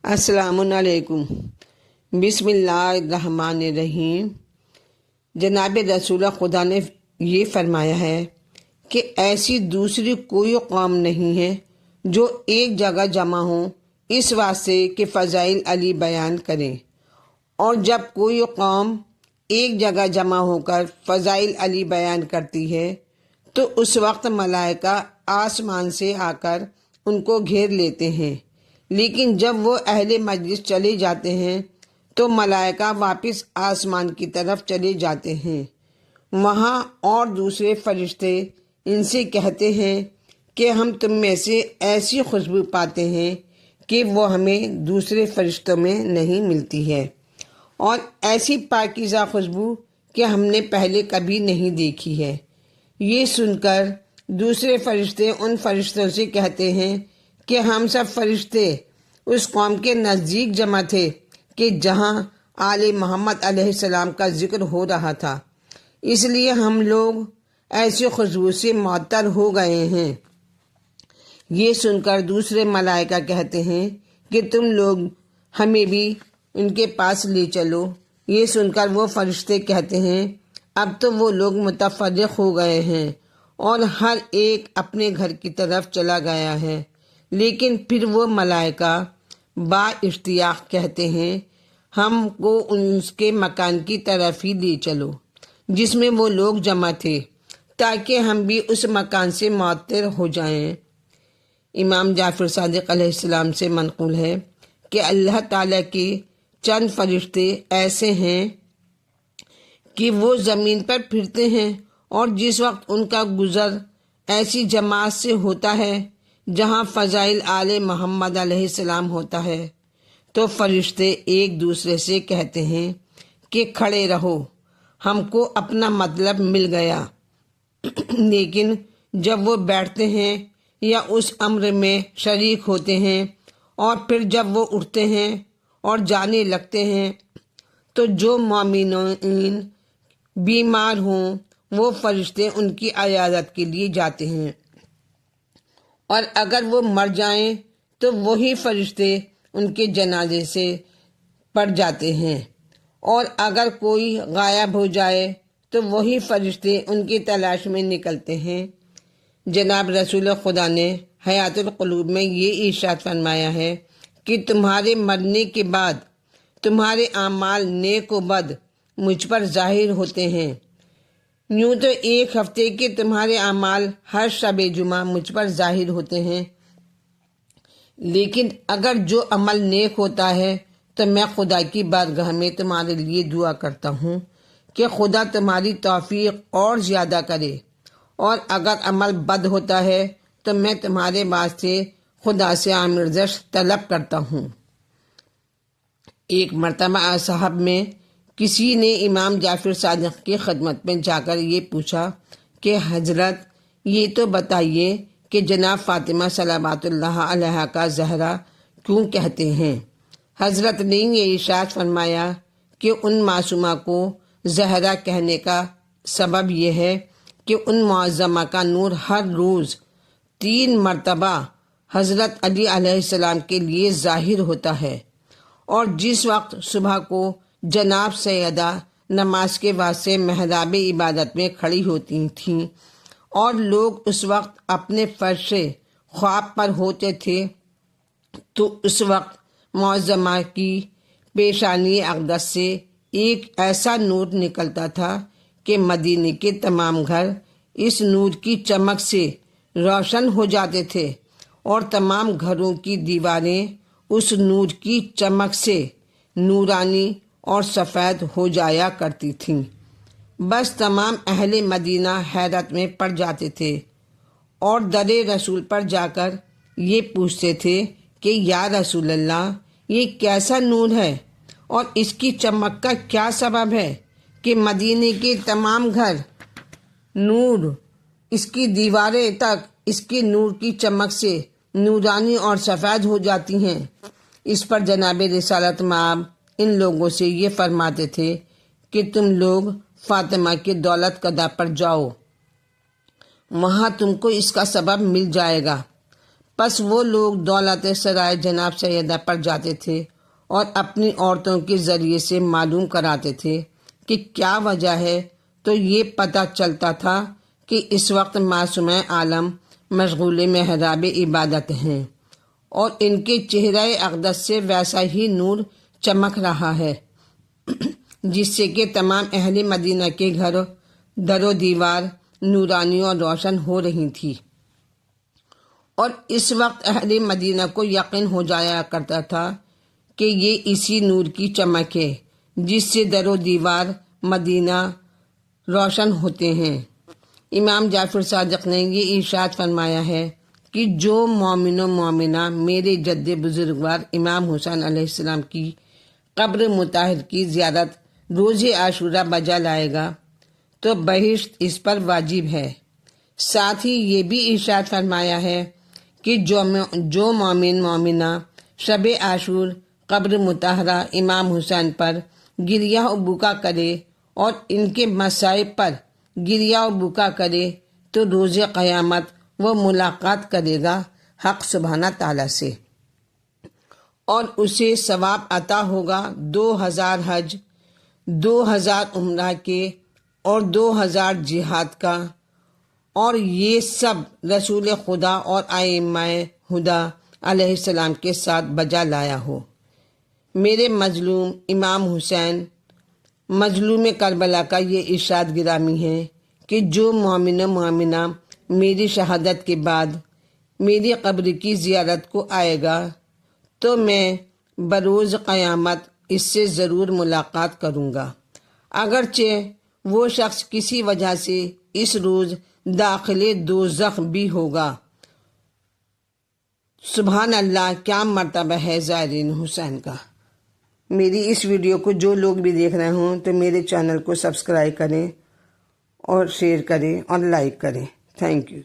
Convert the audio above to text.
السلام علیکم۔ بسم اللہ الرحمن الرحیم۔ جناب رسول خدا نے یہ فرمایا ہے کہ ایسی دوسری کوئی قوم نہیں ہے جو ایک جگہ جمع ہوں اس واسطے کہ فضائل علی بیان کریں، اور جب کوئی قوم ایک جگہ جمع ہو کر فضائل علی بیان کرتی ہے تو اس وقت ملائکہ آسمان سے آ کر ان کو گھیر لیتے ہیں، لیکن جب وہ اہل مجلس چلے جاتے ہیں تو ملائکہ واپس آسمان کی طرف چلے جاتے ہیں۔ وہاں اور دوسرے فرشتے ان سے کہتے ہیں کہ ہم تم میں سے ایسی خوشبو پاتے ہیں کہ وہ ہمیں دوسرے فرشتوں میں نہیں ملتی ہے، اور ایسی پاکیزہ خوشبو کہ ہم نے پہلے کبھی نہیں دیکھی ہے۔ یہ سن کر دوسرے فرشتے ان فرشتوں سے کہتے ہیں کہ ہم سب فرشتے اس قوم کے نزدیک جمع تھے کہ جہاں آل محمد علیہ السلام کا ذکر ہو رہا تھا، اس لیے ہم لوگ ایسی خوشبو سے معطر ہو گئے ہیں۔ یہ سن کر دوسرے ملائکہ کہتے ہیں کہ تم لوگ ہمیں بھی ان کے پاس لے چلو۔ یہ سن کر وہ فرشتے کہتے ہیں اب تو وہ لوگ متفرق ہو گئے ہیں اور ہر ایک اپنے گھر کی طرف چلا گیا ہے، لیکن پھر وہ ملائکہ با اشتیاق کہتے ہیں ہم کو اس کے مکان کی طرف ہی لے چلو جس میں وہ لوگ جمع تھے، تاکہ ہم بھی اس مکان سے معطر ہو جائیں۔ امام جعفر صادق علیہ السلام سے منقول ہے کہ اللہ تعالیٰ کے چند فرشتے ایسے ہیں کہ وہ زمین پر پھرتے ہیں، اور جس وقت ان کا گزر ایسی جماعت سے ہوتا ہے جہاں فضائل آل محمد علیہ السلام ہوتا ہے تو فرشتے ایک دوسرے سے کہتے ہیں کہ کھڑے رہو، ہم کو اپنا مطلب مل گیا۔ لیکن جب وہ بیٹھتے ہیں یا اس امر میں شریک ہوتے ہیں اور پھر جب وہ اٹھتے ہیں اور جانے لگتے ہیں تو جو مومنین بیمار ہوں وہ فرشتے ان کی عیادت کے لیے جاتے ہیں، اور اگر وہ مر جائیں تو وہی فرشتے ان کے جنازے سے پڑھ جاتے ہیں، اور اگر کوئی غائب ہو جائے تو وہی فرشتے ان کی تلاش میں نکلتے ہیں۔ جناب رسول خدا نے حیات القلوب میں یہ ارشاد فرمایا ہے کہ تمہارے مرنے کے بعد تمہارے اعمال نیک و بد مجھ پر ظاہر ہوتے ہیں۔ یوں تو ایک ہفتے کے تمہارے اعمال ہر شب جمعہ مجھ پر ظاہر ہوتے ہیں، لیکن اگر جو عمل نیک ہوتا ہے تو میں خدا کی بارگاہ میں تمہارے لیے دعا کرتا ہوں کہ خدا تمہاری توفیق اور زیادہ کرے، اور اگر عمل بد ہوتا ہے تو میں تمہارے واسطے خدا سے آمرزش طلب کرتا ہوں۔ ایک مرتبہ اصحاب میں کسی نے امام جعفر صادق کی خدمت میں جا کر یہ پوچھا کہ حضرت یہ تو بتائیے کہ جناب فاطمہ صلوات اللہ علیہا کا زہرا کیوں کہتے ہیں؟ حضرت نے یہ ارشاد فرمایا کہ ان معصومہ کو زہرا کہنے کا سبب یہ ہے کہ ان معظمہ کا نور ہر روز 3 مرتبہ حضرت علی علیہ السلام کے لیے ظاہر ہوتا ہے، اور جس وقت صبح کو جناب سیدہ نماز کے واسطے محراب عبادت میں کھڑی ہوتی تھیں اور لوگ اس وقت اپنے فرش خواب پر ہوتے تھے تو اس وقت معظمہ کی پیشانی اقدس سے ایک ایسا نور نکلتا تھا کہ مدینے کے تمام گھر اس نور کی چمک سے روشن ہو جاتے تھے، اور تمام گھروں کی دیواریں اس نور کی چمک سے نورانی اور سفید ہو جایا کرتی تھیں۔ بس تمام اہل مدینہ حیرت میں پڑ جاتے تھے اور در رسول پر جا کر یہ پوچھتے تھے کہ یا رسول اللہ یہ کیسا نور ہے اور اس کی چمک کا کیا سبب ہے کہ مدینے کے تمام گھر نور، اس کی دیواریں تک اس کے نور کی چمک سے نورانی اور سفید ہو جاتی ہیں؟ اس پر جناب رسالت مآب ان لوگوں سے یہ فرماتے تھے کہ تم لوگ فاطمہ کے دولت قدہ پر جاؤ، وہاں تم کو اس کا سبب مل جائے گا۔ پس وہ لوگ دولت سرائے جناب سیدہ پر جاتے تھے اور اپنی عورتوں کے ذریعے سے معلوم کراتے تھے کہ کیا وجہ ہے، تو یہ پتہ چلتا تھا کہ اس وقت معصوم عالم مشغول محراب عبادت ہیں اور ان کے چہرہ اقدس سے ویسا ہی نور چمک رہا ہے جس سے کہ تمام اہل مدینہ کے گھر در و دیوار نورانی اور روشن ہو رہی تھی، اور اس وقت اہل مدینہ کو یقین ہو جایا کرتا تھا کہ یہ اسی نور کی چمک ہے جس سے در و دیوار مدینہ روشن ہوتے ہیں۔ امام جعفر صادق نے یہ ارشاد فرمایا ہے کہ جو مومن و مومنہ میرے جد بزرگوار امام حسین علیہ السلام کی قبر مطہر کی زیارت روز عاشورہ بجا لائے گا تو بہشت اس پر واجب ہے۔ ساتھ ہی یہ بھی ارشاد فرمایا ہے کہ جو مومن مومنہ شب عاشور قبر مطہرہ امام حسین پر گریہ و بکا کرے اور ان کے مصائب پر گریہ و بکا کرے تو روز قیامت وہ ملاقات کرے گا حق سبحانہ تعالیٰ سے، اور اسے ثواب عطا ہوگا 2000 حج، 2000 عمرہ کے اور 2000 جہاد کا، اور یہ سب رسول خدا اور ائمہ ہدی علیہ السلام کے ساتھ بجا لایا ہو۔ میرے مظلوم امام حسین مظلوم کربلا کا یہ ارشاد گرامی ہے کہ جو مومن و مومنہ میری شہادت کے بعد میری قبر کی زیارت کو آئے گا تو میں بروز قیامت اس سے ضرور ملاقات کروں گا، اگرچہ وہ شخص کسی وجہ سے اس روز داخل دوزخ بھی ہوگا۔ سبحان اللہ، کیا مرتبہ ہے زائرین حسین کا۔ میری اس ویڈیو کو جو لوگ بھی دیکھ رہے ہوں تو میرے چینل کو سبسکرائب کریں اور شیئر کریں اور لائک کریں۔ Thank you.